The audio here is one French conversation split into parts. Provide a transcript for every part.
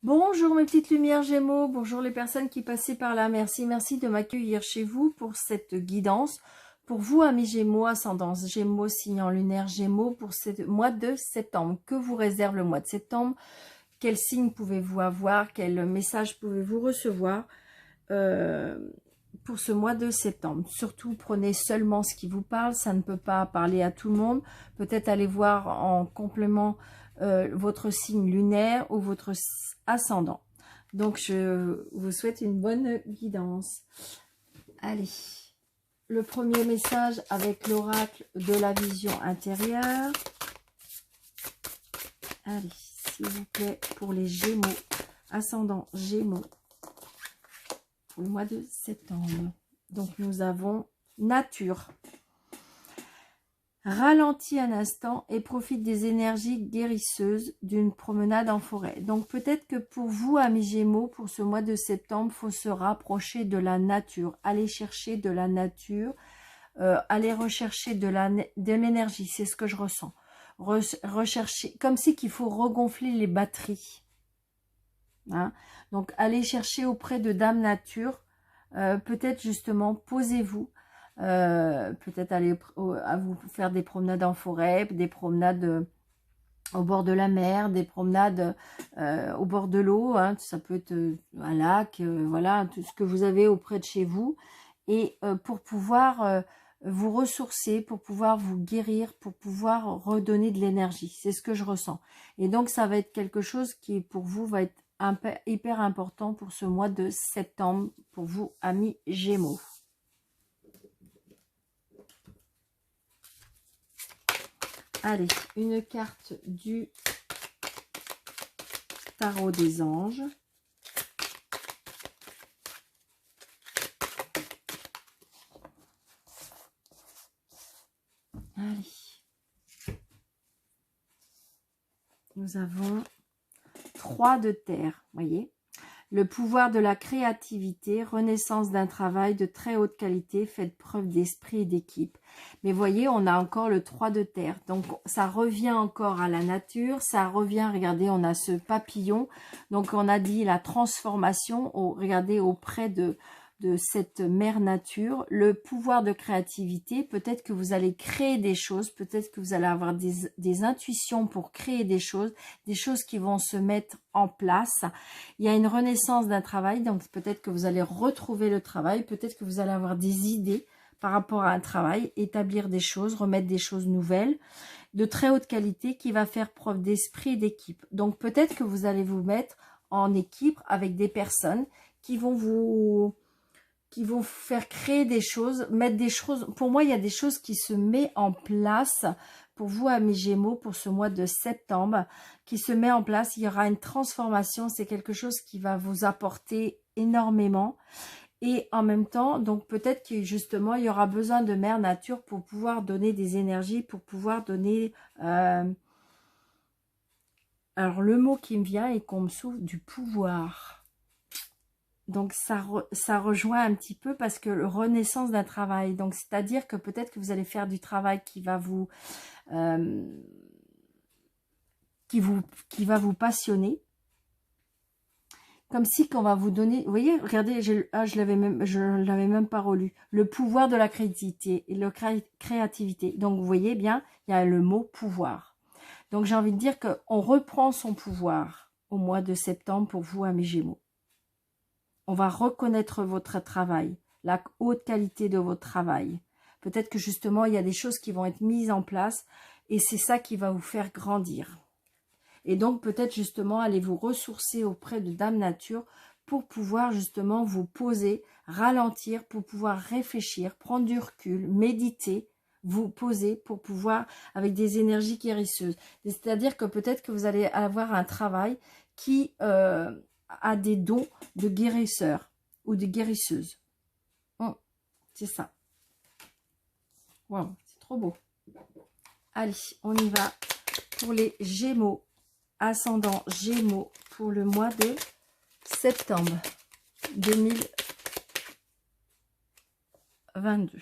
Bonjour mes petites lumières Gémeaux, bonjour les personnes qui passaient par là. Merci de m'accueillir chez vous pour cette guidance. Pour vous, amis Gémeaux, ascendance Gémeaux, signe lunaire Gémeaux, pour ce mois de septembre. Que vous réserve le mois de septembre? Quel signe pouvez-vous avoir? Quel message pouvez-vous recevoir pour ce mois de septembre? Surtout, prenez seulement ce qui vous parle. Ça ne peut pas parler à tout le monde. Peut-être aller voir en complément votre signe lunaire ou votre ascendant. Donc, je vous souhaite une bonne guidance. Allez, le premier message avec l'oracle de la vision intérieure. Allez, s'il vous plaît, pour les Gémeaux, ascendant Gémeaux, pour le mois de septembre. Donc, nous avons nature. Ralentis un instant et profite des énergies guérisseuses d'une promenade en forêt. Donc peut-être que pour vous, amis Gémeaux, pour ce mois de septembre, il faut se rapprocher de la nature. Aller chercher de la nature, aller rechercher de l'énergie, c'est ce que je ressens. Rechercher, comme si qu'il faut regonfler les batteries. Hein? Donc aller chercher auprès de Dame Nature, peut-être justement, posez-vous. Peut-être aller à vous faire des promenades en forêt, des promenades au bord de la mer, des promenades au bord de l'eau, hein, ça peut être un lac, voilà, tout ce que vous avez auprès de chez vous, et pour pouvoir vous ressourcer, pour pouvoir vous guérir, pour pouvoir redonner de l'énergie, c'est ce que je ressens. Et donc ça va être quelque chose qui pour vous va être hyper important pour ce mois de septembre, pour vous amis Gémeaux. Allez, une carte du tarot des anges. Allez. Nous avons 3 de terre, voyez. Le pouvoir de la créativité, renaissance d'un travail de très haute qualité, faites preuve d'esprit et d'équipe. Mais voyez, on a encore le 3 de terre. Donc, ça revient encore à la nature. Ça revient, regardez, on a ce papillon. Donc, on a dit la transformation. Regardez, auprès de cette mère nature, le pouvoir de créativité. Peut-être que vous allez créer des choses. Peut-être que vous allez avoir des intuitions pour créer des choses qui vont se mettre en place. Il y a une renaissance d'un travail, donc peut-être que vous allez retrouver le travail, peut-être que vous allez avoir des idées par rapport à un travail, établir des choses, remettre des choses nouvelles, de très haute qualité, qui va faire preuve d'esprit et d'équipe. Donc peut-être que vous allez vous mettre en équipe avec des personnes qui vont vous faire créer des choses, mettre des choses. Pour moi, il y a des choses qui se mettent en place pour vous, amis Gémeaux, pour ce mois de septembre, qui se met en place. Il y aura une transformation. C'est quelque chose qui va vous apporter énormément. Et en même temps, donc peut-être que justement, il y aura besoin de Mère Nature pour pouvoir donner des énergies, pour pouvoir donner... Alors, le mot qui me vient et qu'on me souffle, du pouvoir. Donc, ça rejoint un petit peu parce que le renaissance d'un travail. Donc, c'est-à-dire que peut-être que vous allez faire du travail qui va vous passionner. Comme si qu'on va vous donner... Vous voyez, regardez, je l'avais même pas relu. Le pouvoir de la créativité et la créativité. Donc, vous voyez bien, il y a le mot pouvoir. Donc, j'ai envie de dire qu'on reprend son pouvoir au mois de septembre pour vous, amis Gémeaux. On va reconnaître votre travail, la haute qualité de votre travail. Peut-être que justement, il y a des choses qui vont être mises en place et c'est ça qui va vous faire grandir. Et donc, peut-être justement, allez vous ressourcer auprès de Dame Nature pour pouvoir justement vous poser, ralentir, pour pouvoir réfléchir, prendre du recul, méditer, vous poser pour pouvoir, avec des énergies guérisseuses. C'est-à-dire que peut-être que vous allez avoir un travail qui a des dons de guérisseur ou de guérisseuse. C'est ça. Wow, c'est trop beau. Allez, on y va pour les Gémeaux. Ascendant Gémeaux pour le mois de septembre 2022.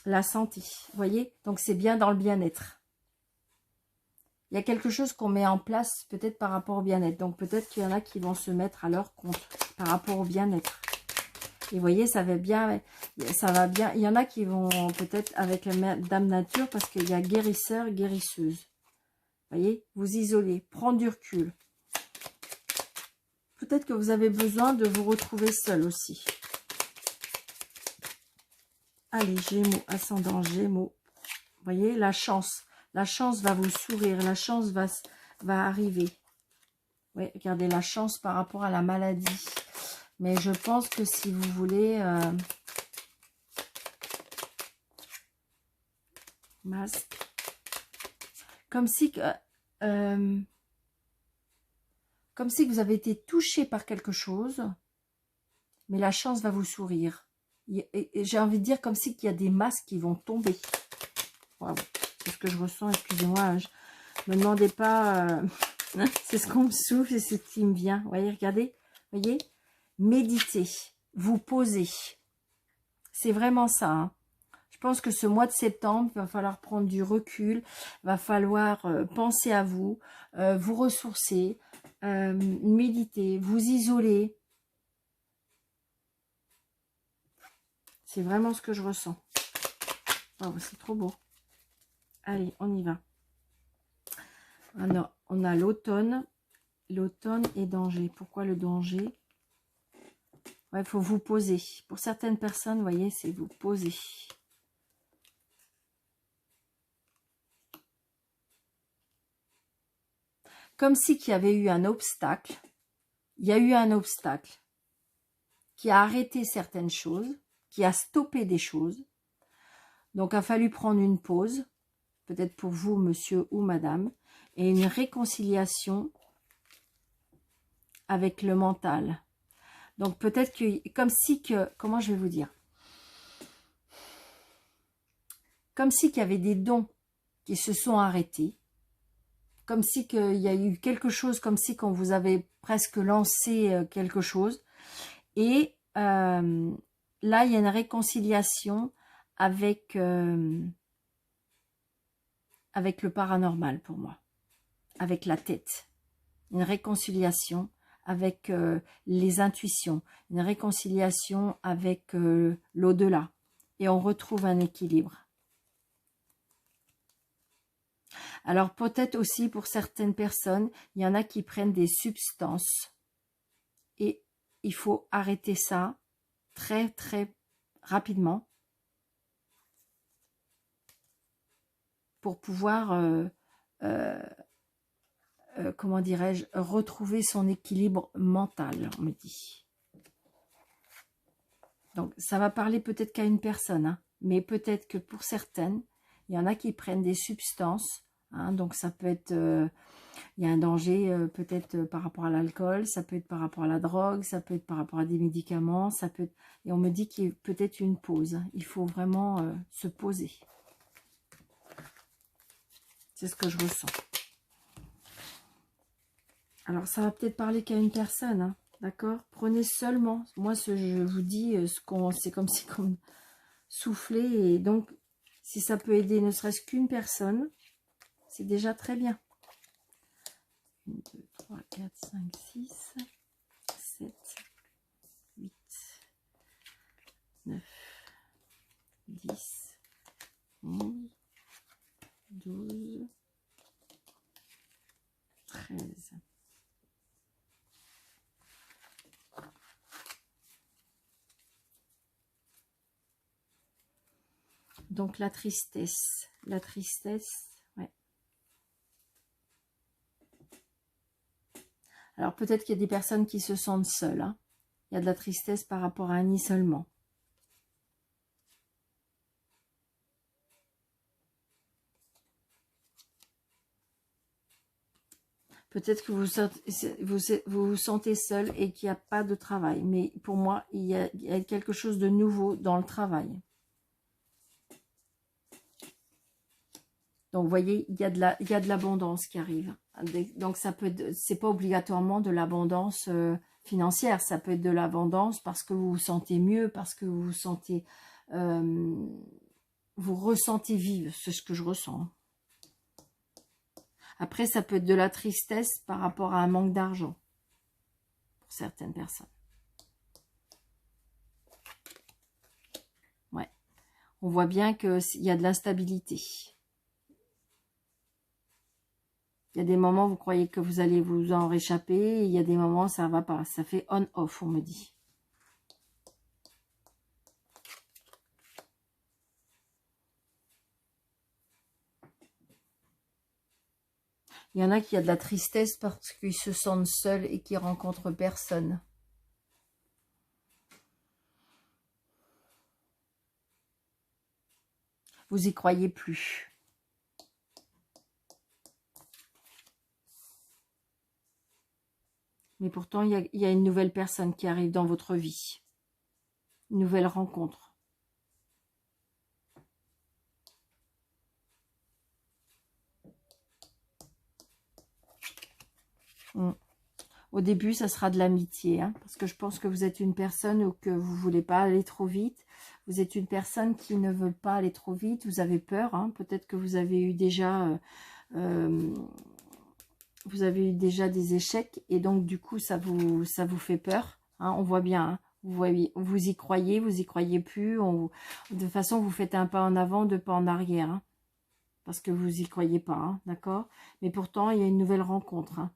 la santé. Vous voyez? Donc, c'est bien dans le bien-être. Il y a quelque chose qu'on met en place peut-être par rapport au bien-être. Donc, peut-être qu'il y en a qui vont se mettre à leur compte par rapport au bien-être. Et vous voyez, ça va bien. Il y en a qui vont peut-être avec la Dame Nature parce qu'il y a guérisseur, guérisseuse. Vous voyez? Vous isoler, prendre du recul. Peut-être que vous avez besoin de vous retrouver seul aussi. Allez, Gémeaux, ascendant Gémeaux. Vous voyez, la chance. La chance va vous sourire. La chance va arriver. Oui, regardez, la chance par rapport à la maladie. Mais je pense que si vous voulez... masque. Comme si que vous avez été touché par quelque chose, mais la chance va vous sourire. J'ai envie de dire comme si qu'il y a des masques qui vont tomber. Wow. C'est ce que je ressens, excusez-moi. Me demandez pas... c'est ce qu'on me souffle et c'est ce qui me vient. Vous voyez, regardez. Vous voyez, méditez, vous posez. C'est vraiment ça. Hein. Je pense que ce mois de septembre, il va falloir prendre du recul, va falloir penser à vous, vous ressourcer, méditer, vous isoler. C'est vraiment ce que je ressens. Oh, c'est trop beau. Allez, on y va. Alors, on a l'automne. L'automne et danger. Pourquoi le danger? Ouais, il faut vous poser. Pour certaines personnes, vous voyez, c'est vous poser. Comme si qu'il y avait eu un obstacle. Il y a eu un obstacle qui a arrêté certaines choses, qui a stoppé des choses. Donc, il a fallu prendre une pause, peut-être pour vous, monsieur ou madame, et une réconciliation avec le mental. Donc, peut-être que, comme si que, comment je vais vous dire? Comme si qu'il y avait des dons qui se sont arrêtés. Comme si qu'il y a eu quelque chose, comme si qu'on vous avait presque lancé quelque chose. Et là, il y a une réconciliation avec, avec le paranormal pour moi. Avec la tête. Une réconciliation avec les intuitions. Une réconciliation avec l'au-delà. Et on retrouve un équilibre. Alors peut-être aussi pour certaines personnes, il y en a qui prennent des substances. Et il faut arrêter ça très très rapidement. Pour pouvoir, comment dirais-je, retrouver son équilibre mental, on me dit. Donc ça va parler peut-être qu'à une personne, hein, mais peut-être que pour certaines, il y en a qui prennent des substances. Hein, donc ça peut être, il y a un danger peut-être par rapport à l'alcool, ça peut être par rapport à la drogue, ça peut être par rapport à des médicaments, ça peut être, et on me dit qu'il y a peut-être une pause. Hein, il faut vraiment se poser. C'est ce que je ressens. Alors ça va peut-être parler qu'à une personne, hein, d'accord? Prenez seulement, moi je vous dis, c'est comme si comme souffler, et donc si ça peut aider ne serait-ce qu'une personne, c'est déjà très bien. 1, 2, 3, 4, 5, 6, 7, 8, 9, 10, 11, 12, 13. Donc la tristesse, ouais. Alors peut-être qu'il y a des personnes qui se sentent seules. Hein. Il y a de la tristesse par rapport à un isolement. Peut-être que vous vous sentez seul et qu'il n'y a pas de travail. Mais pour moi, il y a quelque chose de nouveau dans le travail. Donc, vous voyez, il y a de l'abondance qui arrive. Donc, ça peut être, c'est pas obligatoirement de l'abondance financière. Ça peut être de l'abondance parce que vous vous sentez mieux, parce que vous vous sentez, vous vous ressentez vivre, c'est ce que je ressens. Après, ça peut être de la tristesse par rapport à un manque d'argent pour certaines personnes. Ouais, on voit bien qu'il y a de l'instabilité. Il y a des moments, vous croyez que vous allez vous en réchapper, et il y a des moments, ça ne va pas. Ça fait on-off, on me dit. Il y en a qui a de la tristesse parce qu'ils se sentent seuls et qui rencontrent personne. Vous y croyez plus. Mais pourtant, il y a une nouvelle personne qui arrive dans votre vie. Une nouvelle rencontre. Au début, ça sera de l'amitié, hein, parce que je pense que vous êtes une personne ou que vous ne voulez pas aller trop vite. Vous êtes une personne qui ne veut pas aller trop vite. Vous avez peur. Hein, peut-être que vous avez eu déjà... des échecs et donc du coup ça vous fait peur, hein, on voit bien, hein, vous y croyez plus, de toute façon vous faites un pas en avant, deux pas en arrière, hein, parce que vous y croyez pas, hein, d'accord, mais pourtant il y a une nouvelle rencontre, hein.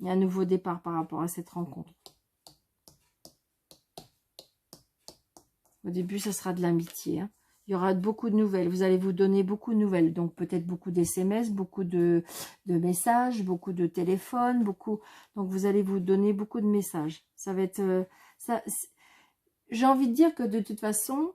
Il y a un nouveau départ par rapport à cette rencontre. Au début ça sera de l'amitié, hein. Il y aura beaucoup de nouvelles, vous allez vous donner beaucoup de nouvelles, donc peut-être beaucoup d'SMS, beaucoup de messages, beaucoup de téléphones, beaucoup. Donc vous allez vous donner beaucoup de messages. Ça va être... j'ai envie de dire que de toute façon,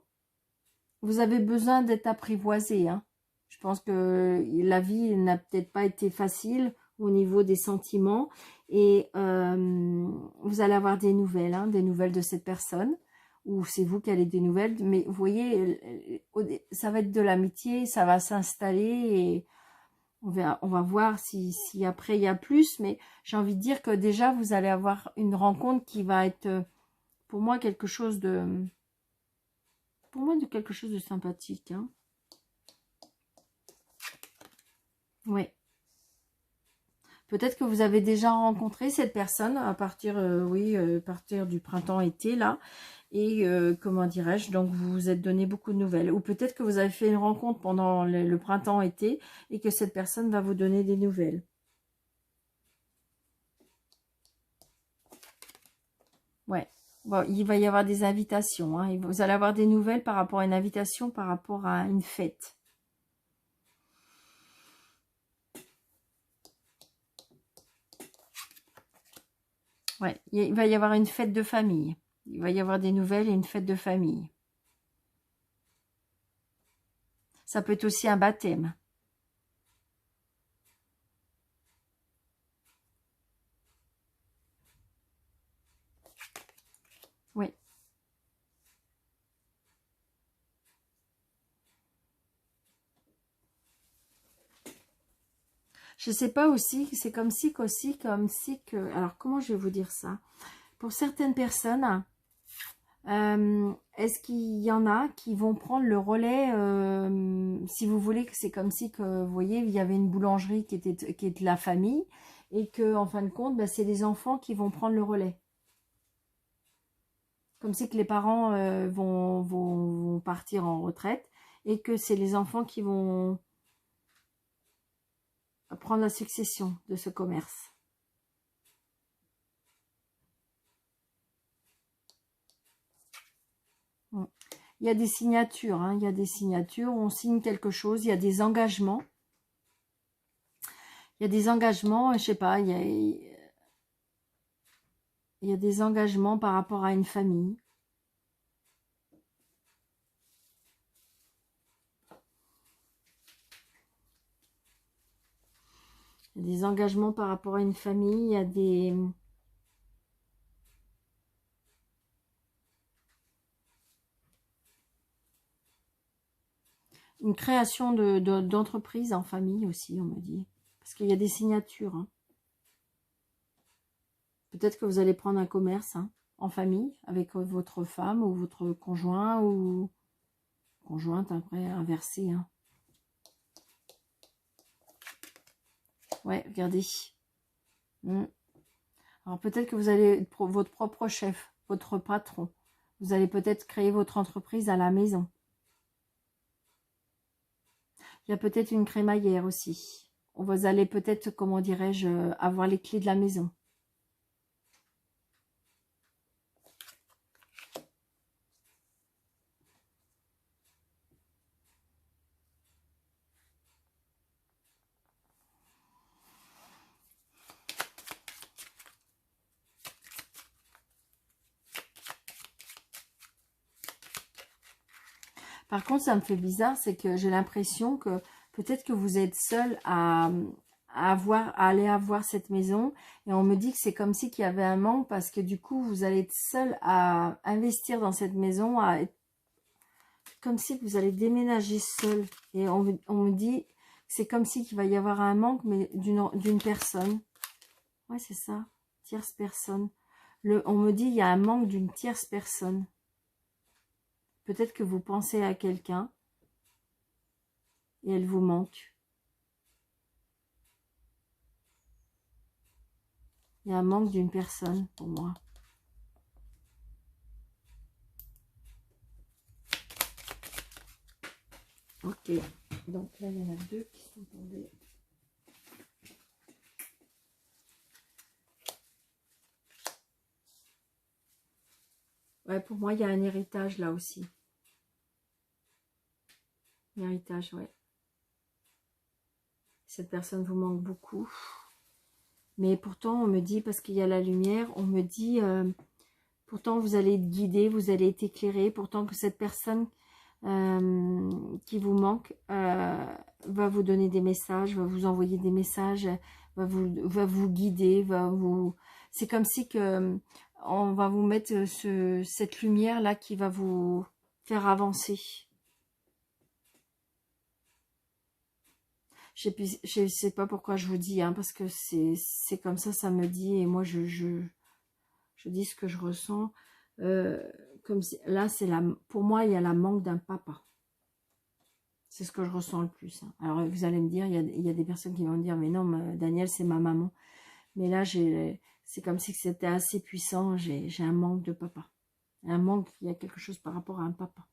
vous avez besoin d'être apprivoisé, hein. Je pense que la vie n'a peut-être pas été facile au niveau des sentiments et vous allez avoir des nouvelles, hein, des nouvelles de cette personne. Ou c'est vous qui avez des nouvelles, mais vous voyez, ça va être de l'amitié, ça va s'installer et on va voir si après il y a plus, mais j'ai envie de dire que déjà vous allez avoir une rencontre qui va être pour moi quelque chose de sympathique, hein. Oui. Peut-être que vous avez déjà rencontré cette personne à partir, à partir du printemps-été là. Et comment dirais-je, donc vous vous êtes donné beaucoup de nouvelles. Ou peut-être que vous avez fait une rencontre pendant le printemps-été et que cette personne va vous donner des nouvelles. Ouais, bon, il va y avoir des invitations, hein. Vous allez avoir des nouvelles par rapport à une invitation, par rapport à une fête. Ouais, il va y avoir une fête de famille. Il va y avoir des nouvelles et une fête de famille. Ça peut être aussi un baptême. Oui. Je sais pas aussi, c'est comme si que... Alors, comment je vais vous dire ça? Pour certaines personnes... est-ce qu'il y en a qui vont prendre le relais, si vous voulez, que c'est comme si que, vous voyez, il y avait une boulangerie qui est de la famille et que en fin de compte, bah, c'est les enfants qui vont prendre le relais. Comme si que les parents vont partir en retraite et que c'est les enfants qui vont prendre la succession de ce commerce. Il y a des signatures, hein, il y a des signatures, on signe quelque chose, il y a des engagements. Il y a des engagements, je sais pas, il y a des engagements par rapport à une famille. Il y a des engagements par rapport à une famille, il y a des... Une création d'entreprise en famille aussi, on me dit. Parce qu'il y a des signatures, hein. Peut-être que vous allez prendre un commerce, hein, en famille, avec votre femme ou votre conjoint ou conjointe, après, inversée. Hein. Ouais, regardez. Alors peut-être que vous allez être votre propre chef, votre patron. Vous allez peut-être créer votre entreprise à la maison. Il y a peut-être une crémaillère aussi. Vous allez peut-être, comment dirais-je, avoir les clés de la maison. Par contre, ça me fait bizarre, c'est que j'ai l'impression que peut-être que vous êtes seul à aller avoir cette maison. Et on me dit que c'est comme si qu'il y avait un manque parce que du coup, vous allez être seul à investir dans cette maison, à être comme si vous allez déménager seul. Et on me dit que c'est comme si qu'il va y avoir un manque, mais d'une personne. Ouais, c'est ça, tierce personne. On me dit qu'il y a un manque d'une tierce personne. Peut-être que vous pensez à quelqu'un et elle vous manque. Il y a un manque d'une personne pour moi. Ok, donc là il y en a deux qui sont tombés. Ouais, pour moi il y a un héritage là aussi. Héritage, ouais. Cette personne vous manque beaucoup. Mais pourtant, on me dit, parce qu'il y a la lumière, on me dit, pourtant vous allez être guidé, vous allez être éclairé, pourtant que cette personne qui vous manque va vous donner des messages, va vous envoyer des messages, va vous guider, c'est comme si que on va vous mettre cette lumière là qui va vous faire avancer. Je sais pas pourquoi je vous dis, hein, parce que c'est comme ça me dit, et moi je dis ce que je ressens. Comme si, là, pour moi, il y a la manque d'un papa. C'est ce que je ressens le plus. Hein. Alors, vous allez me dire, il y a des personnes qui vont me dire, mais non, Daniel, c'est ma maman. Mais là, c'est comme si c'était assez puissant, j'ai un manque de papa. Un manque, il y a quelque chose par rapport à un papa.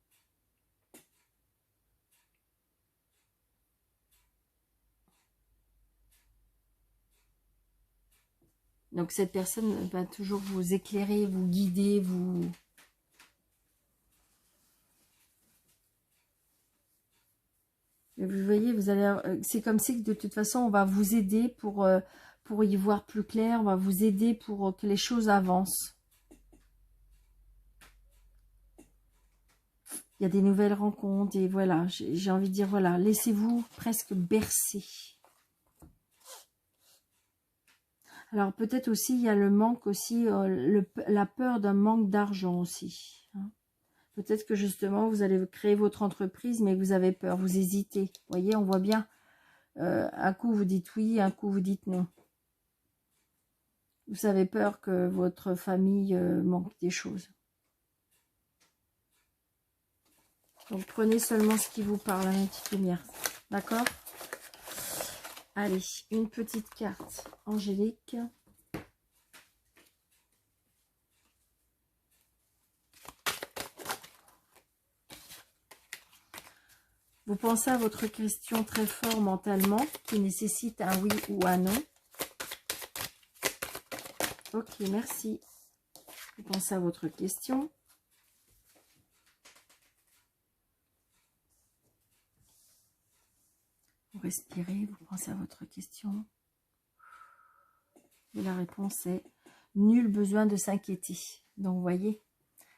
Donc cette personne va toujours vous éclairer, vous guider, vous... Vous voyez, c'est comme si de toute façon on va vous aider pour y voir plus clair, on va vous aider pour que les choses avancent. Il y a des nouvelles rencontres et voilà, j'ai envie de dire, voilà, laissez-vous presque bercer. Alors peut-être aussi, il y a le manque aussi, la peur d'un manque d'argent aussi. Hein. Peut-être que justement, vous allez créer votre entreprise, mais vous avez peur, vous hésitez. Vous voyez, on voit bien. Un coup, vous dites oui, un coup, vous dites non. Vous avez peur que votre famille manque des choses. Donc, prenez seulement ce qui vous parle, la petite lumière. D'accord ? Allez, une petite carte angélique. Vous pensez à votre question très fort mentalement, qui nécessite un oui ou un non. Ok, merci. Vous pensez à votre question. Vous respirez, vous pensez à votre question. Et la réponse est nul besoin de s'inquiéter. Donc, vous voyez,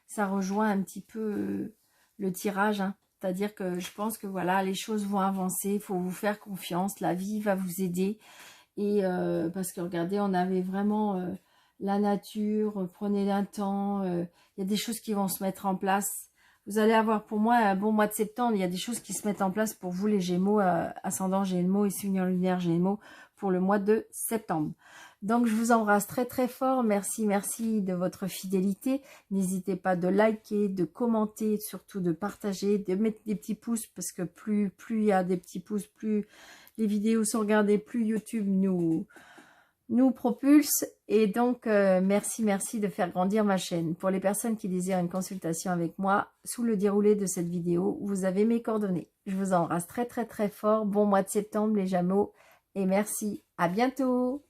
ça rejoint un petit peu le tirage. Hein. C'est-à-dire que je pense que voilà, les choses vont avancer. Il faut vous faire confiance. La vie va vous aider. Et parce que regardez, on avait vraiment la nature. Prenez un temps. Il y a des choses qui vont se mettre en place. Vous allez avoir pour moi un bon mois de septembre. Il y a des choses qui se mettent en place pour vous les Gémeaux, ascendant Gémeaux et signe lunaire Gémeaux pour le mois de septembre. Donc, je vous embrasse très très fort. Merci, merci de votre fidélité. N'hésitez pas de liker, de commenter, surtout de partager, de mettre des petits pouces parce que plus il y a des petits pouces, plus les vidéos sont regardées, plus YouTube nous propulse. Et donc, merci, merci de faire grandir ma chaîne. Pour les personnes qui désirent une consultation avec moi, sous le déroulé de cette vidéo, vous avez mes coordonnées. Je vous embrasse très très très fort. Bon mois de septembre les Gémeaux et merci. À bientôt.